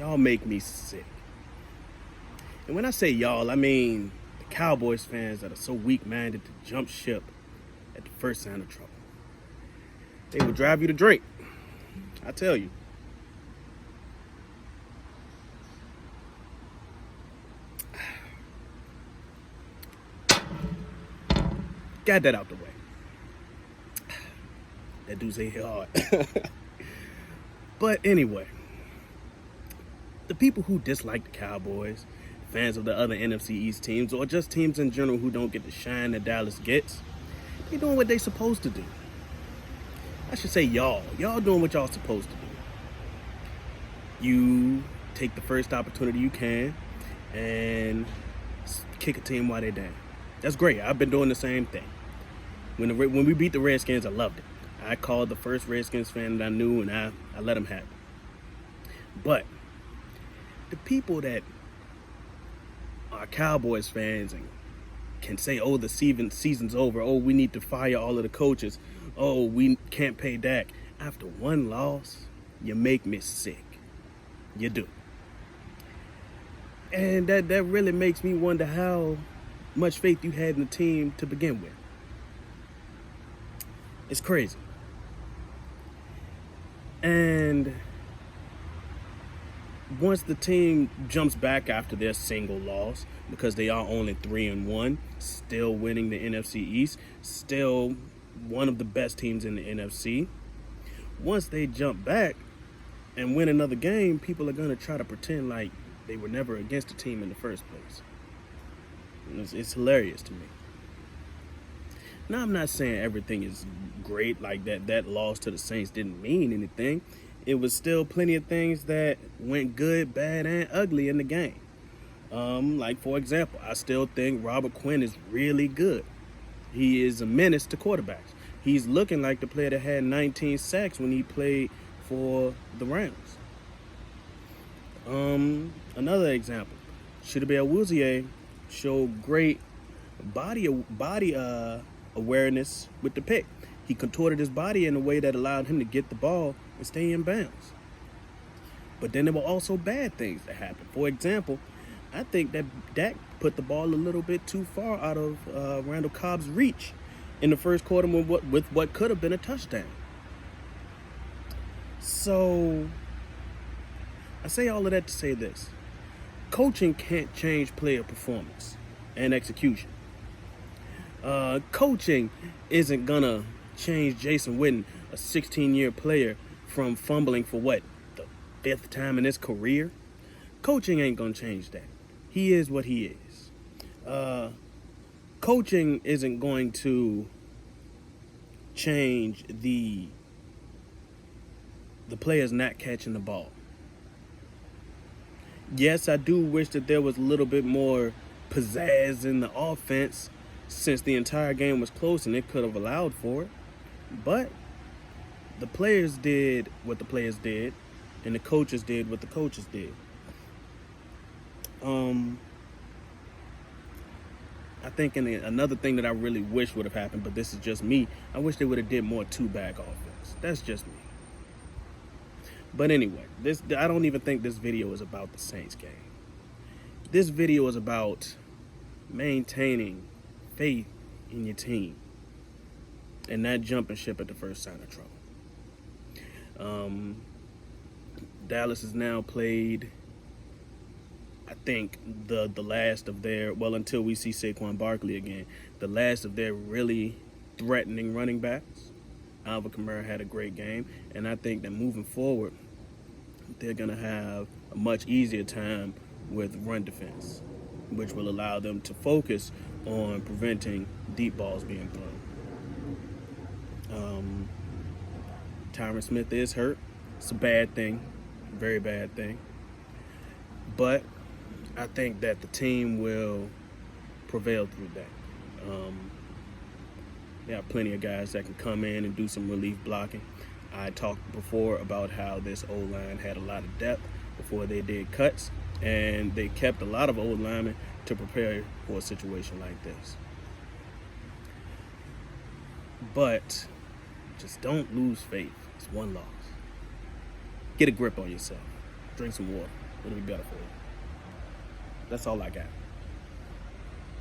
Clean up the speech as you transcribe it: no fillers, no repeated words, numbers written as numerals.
Y'all make me sick. And when I say y'all, I mean the Cowboys fans that are so weak-minded to jump ship at the first sign of trouble. They will drive you to drink. I tell you. Got that out the way. That dude's hit hard. But anyway, the people who dislike the Cowboys, fans of the other NFC East teams, or just teams in general who don't get the shine that Dallas gets, they doing what they supposed to do. I should say y'all. Y'all doing what y'all supposed to do. You take the first opportunity you can and kick a team while they're down. That's great. I've been doing the same thing. When we beat the Redskins, I loved it. I called the first Redskins fan that I knew, and I let them have it. But the people that are Cowboys fans and can say, oh, the season's over. Oh, we need to fire all of the coaches. Oh, we can't pay Dak. After one loss, you make me sick. You do. And that really makes me wonder how much faith you had in the team to begin with. It's crazy. And once the team jumps back after their single loss, because they are only 3-1, still winning the NFC East, still one of the best teams in the NFC. Once they jump back and win another game, people are going to try to pretend like they were never against the team in the first place. It's hilarious to me. Now, I'm not saying everything is great, like that loss to the Saints didn't mean anything. It was still plenty of things that went good, bad, and ugly in the game. Like, for example, I still think Robert Quinn is really good. He is a menace to quarterbacks. He's looking like the player that had 19 sacks when he played for the Rams. Another example, Chidobe Awuzie showed great body awareness with the pick. He contorted his body in a way that allowed him to get the ball and stay in bounds. But then there were also bad things that happened. For example, I think that Dak put the ball a little bit too far out of Randall Cobb's reach in the first quarter with what could have been a touchdown. So I say all of that to say this. Coaching can't change player performance and execution. Coaching isn't gonna change Jason Witten, a 16-year player, from fumbling for the 5th time in his career. Coaching ain't gonna change that. He is what he is. Coaching isn't going to change the players not catching the ball. Yes, I do wish that there was a little bit more pizzazz in the offense, since the entire game was close and it could have allowed for it. But the players did what the players did, and the coaches did what the coaches did. I think another thing that I really wish would have happened, but this is just me, I wish they would have did more two-back offense. That's just me. But anyway, I don't even think this video is about the Saints game. This video is about maintaining faith in your team and not jumping ship at the first sign of trouble. Dallas has now played, I think, the last of their, well, until we see Saquon Barkley again, the last of their really threatening running backs. Alvin Kamara had a great game, and I think that moving forward, they're going to have a much easier time with run defense, which will allow them to focus on preventing deep balls being thrown. Tyron Smith is hurt. It's a bad thing, very bad thing. But I think that the team will prevail through that. There are plenty of guys that can come in and do some relief blocking. I talked before about how this O-line had a lot of depth before they did cuts, and they kept a lot of old linemen to prepare for a situation like this. But just don't lose faith. It's one loss. Get a grip on yourself. Drink some water. it'll be better for you. That's all I got.